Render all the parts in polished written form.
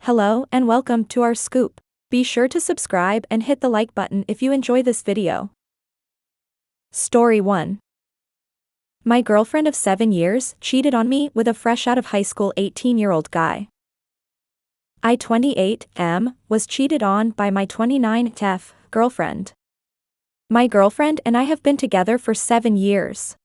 Hello and welcome to our scoop. Be sure to subscribe and hit the like button if you enjoy this video. Story 1. My girlfriend of 7 years cheated on me with a fresh out of high school 18-year-old guy. I, 28, was cheated on by my 29 girlfriend. My girlfriend and I have been together for 7 years.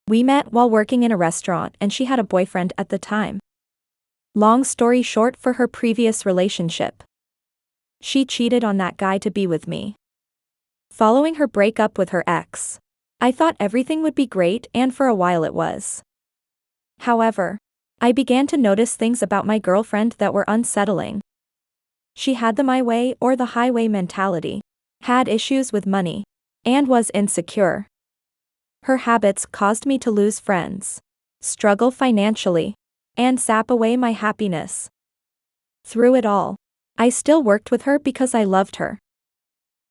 We met while working in a restaurant and she had a boyfriend at the time. Long story short, for her previous relationship, she cheated on that guy to be with me. Following her breakup with her ex, I thought everything would be great, and for a while it was. However, I began to notice things about my girlfriend that were unsettling. She had the my way or the highway mentality, had issues with money, and was insecure. Her habits caused me to lose friends, struggle financially, and sap away my happiness. Through it all, I still worked with her because I loved her.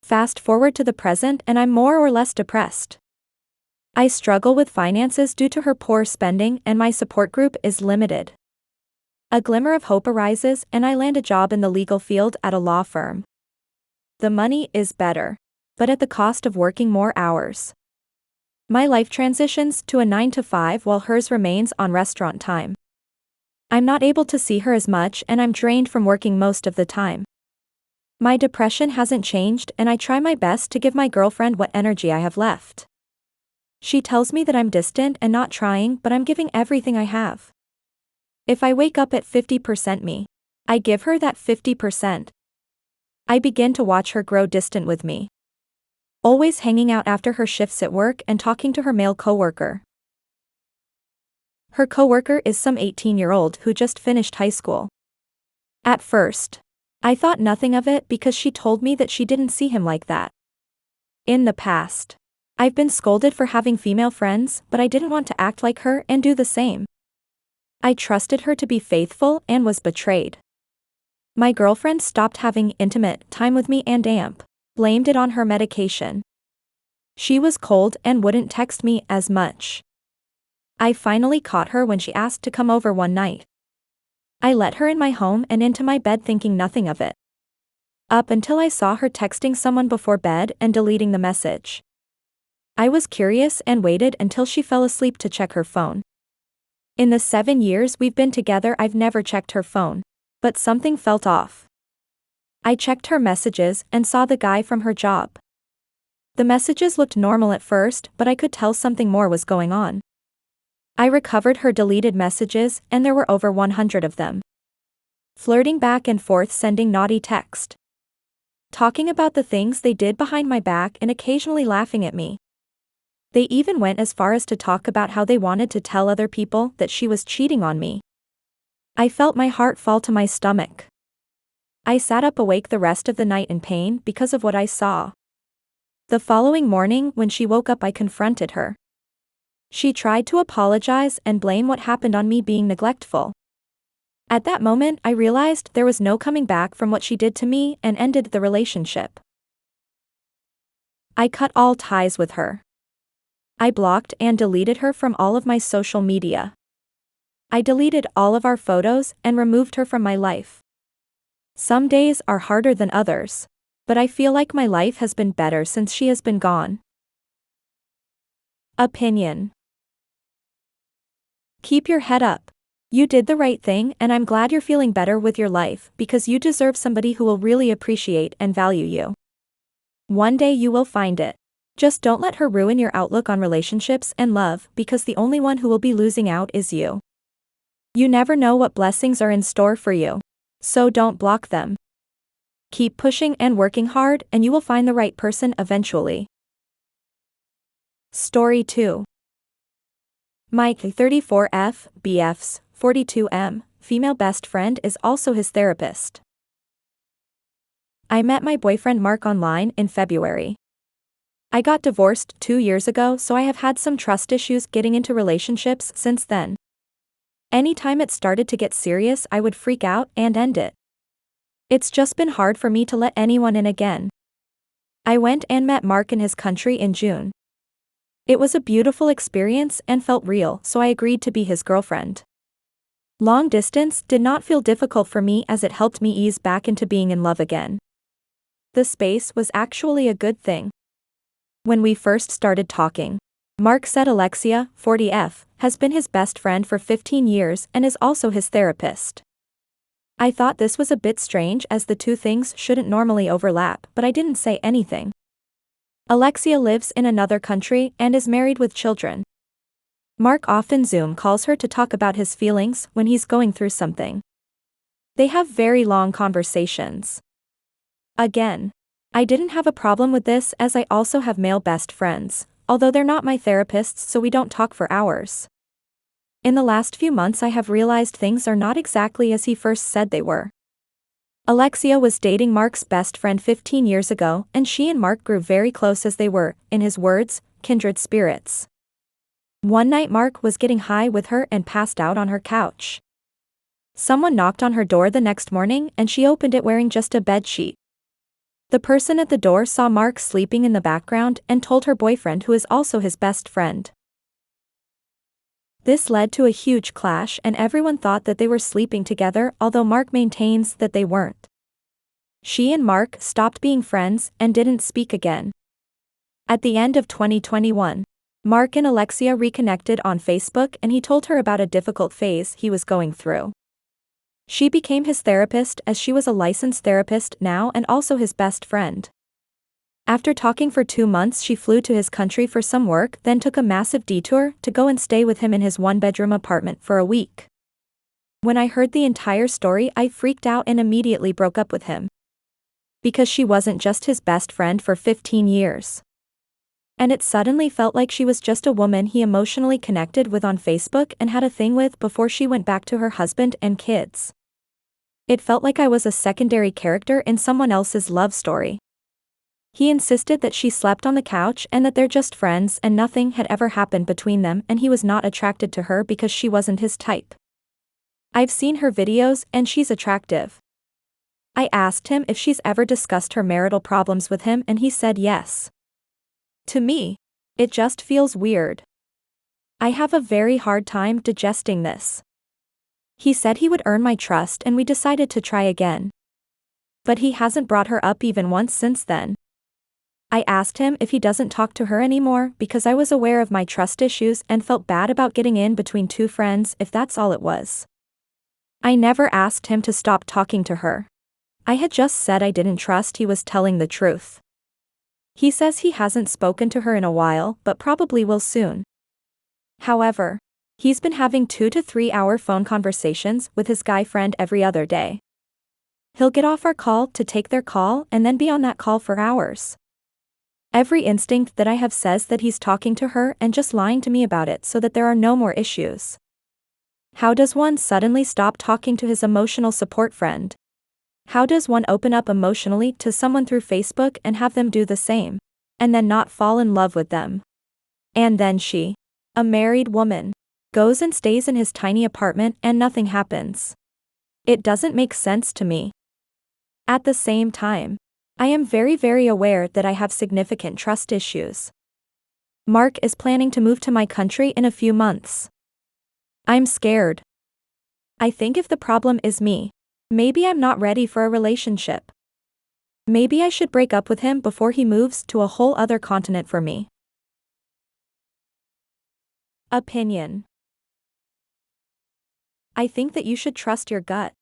Fast forward to the present and I'm more or less depressed. I struggle with finances due to her poor spending and my support group is limited. A glimmer of hope arises and I land a job in the legal field at a law firm. The money is better, but at the cost of working more hours. My life transitions to a 9 to 5 while hers remains on restaurant time. I'm not able to see her as much and I'm drained from working most of the time. My depression hasn't changed and I try my best to give my girlfriend what energy I have left. She tells me that I'm distant and not trying, but I'm giving everything I have. If I wake up at 50% me, I give her that 50%. I begin to watch her grow distant with me. Always hanging out after her shifts at work and talking to her male coworker. Her coworker is some 18-year-old who just finished high school. At first, I thought nothing of it because she told me that she didn't see him like that. In the past, I've been scolded for having female friends, but I didn't want to act like her and do the same. I trusted her to be faithful and was betrayed. My girlfriend stopped having intimate time with me and blamed it on her medication. She was cold and wouldn't text me as much. I finally caught her when she asked to come over one night. I let her in my home and into my bed thinking nothing of it. Up until I saw her texting someone before bed and deleting the message. I was curious and waited until she fell asleep to check her phone. In the 7 years we've been together I've never checked her phone, but something felt off. I checked her messages and saw the guy from her job. The messages looked normal at first, but I could tell something more was going on. I recovered her deleted messages and there were over 100 of them. Flirting back and forth, sending naughty text. Talking about the things they did behind my back and occasionally laughing at me. They even went as far as to talk about how they wanted to tell other people that she was cheating on me. I felt my heart fall to my stomach. I sat up awake the rest of the night in pain because of what I saw. The following morning when she woke up I confronted her. She tried to apologize and blame what happened on me being neglectful. At that moment I realized there was no coming back from what she did to me and ended the relationship. I cut all ties with her. I blocked and deleted her from all of my social media. I deleted all of our photos and removed her from my life. Some days are harder than others, but I feel like my life has been better since she has been gone. Opinion. Keep your head up. You did the right thing and I'm glad you're feeling better with your life because you deserve somebody who will really appreciate and value you. One day you will find it. Just don't let her ruin your outlook on relationships and love because the only one who will be losing out is you. You never know what blessings are in store for you. So don't block them. Keep pushing and working hard and you will find the right person eventually. Story 2. My 34F, BF's 42M, female best friend is also his therapist. I met my boyfriend Mark online in February. I got divorced 2 years ago, so I have had some trust issues getting into relationships since then. Anytime it started to get serious I would freak out and end it. It's just been hard for me to let anyone in again. I went and met Mark in his country in June. It was a beautiful experience and felt real, so I agreed to be his girlfriend. Long distance did not feel difficult for me as it helped me ease back into being in love again. The space was actually a good thing. When we first started talking, Mark said Alexia, 40F, has been his best friend for 15 years and is also his therapist. I thought this was a bit strange as the two things shouldn't normally overlap, but I didn't say anything. Alexia lives in another country and is married with children. Mark often Zoom calls her to talk about his feelings when he's going through something. They have very long conversations. Again, I didn't have a problem with this as I also have male best friends, although they're not my therapists, so we don't talk for hours. In the last few months I have realized things are not exactly as he first said they were. Alexia was dating Mark's best friend 15 years ago, and she and Mark grew very close as they were, in his words, kindred spirits. One night Mark was getting high with her and passed out on her couch. Someone knocked on her door the next morning and she opened it wearing just a bedsheet. The person at the door saw Mark sleeping in the background and told her boyfriend, who is also his best friend. This led to a huge clash and everyone thought that they were sleeping together, although Mark maintains that they weren't. She and Mark stopped being friends and didn't speak again. At the end of 2021, Mark and Alexia reconnected on Facebook and he told her about a difficult phase he was going through. She became his therapist as she was a licensed therapist now and also his best friend. After talking for 2 months, she flew to his country for some work, then took a massive detour to go and stay with him in his one-bedroom apartment for a week. When I heard the entire story, I freaked out and immediately broke up with him. Because she wasn't just his best friend for 15 years. And it suddenly felt like she was just a woman he emotionally connected with on Facebook and had a thing with before she went back to her husband and kids. It felt like I was a secondary character in someone else's love story. He insisted that she slept on the couch and that they're just friends and nothing had ever happened between them, and he was not attracted to her because she wasn't his type. I've seen her videos and she's attractive. I asked him if she's ever discussed her marital problems with him and he said yes. To me, it just feels weird. I have a very hard time digesting this. He said he would earn my trust and we decided to try again. But he hasn't brought her up even once since then. I asked him if he doesn't talk to her anymore because I was aware of my trust issues and felt bad about getting in between two friends if that's all it was. I never asked him to stop talking to her. I had just said I didn't trust he was telling the truth. He says he hasn't spoken to her in a while, but probably will soon. However, he's been having 2 to 3 hour phone conversations with his guy friend every other day. He'll get off our call to take their call and then be on that call for hours. Every instinct that I have says that he's talking to her and just lying to me about it so that there are no more issues. How does one suddenly stop talking to his emotional support friend? How does one open up emotionally to someone through Facebook and have them do the same, and then not fall in love with them? And then she, a married woman, goes and stays in his tiny apartment and nothing happens. It doesn't make sense to me. At the same time, I am very aware that I have significant trust issues. Mark is planning to move to my country in a few months. I'm scared. I think if the problem is me, maybe I'm not ready for a relationship. Maybe I should break up with him before he moves to a whole other continent for me. Opinion. I think that you should trust your gut.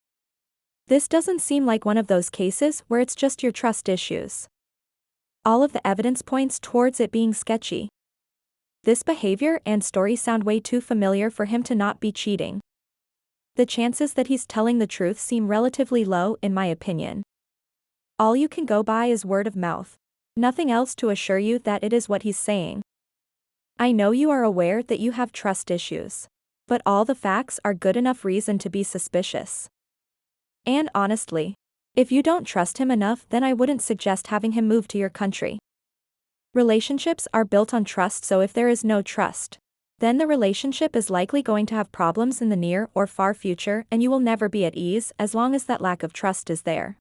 This doesn't seem like one of those cases where it's just your trust issues. All of the evidence points towards it being sketchy. This behavior and story sound way too familiar for him to not be cheating. The chances that he's telling the truth seem relatively low in my opinion. All you can go by is word of mouth. Nothing else to assure you that it is what he's saying. I know you are aware that you have trust issues. But all the facts are good enough reason to be suspicious. And honestly, if you don't trust him enough, then I wouldn't suggest having him move to your country. Relationships are built on trust, so if there is no trust, then the relationship is likely going to have problems in the near or far future and you will never be at ease as long as that lack of trust is there.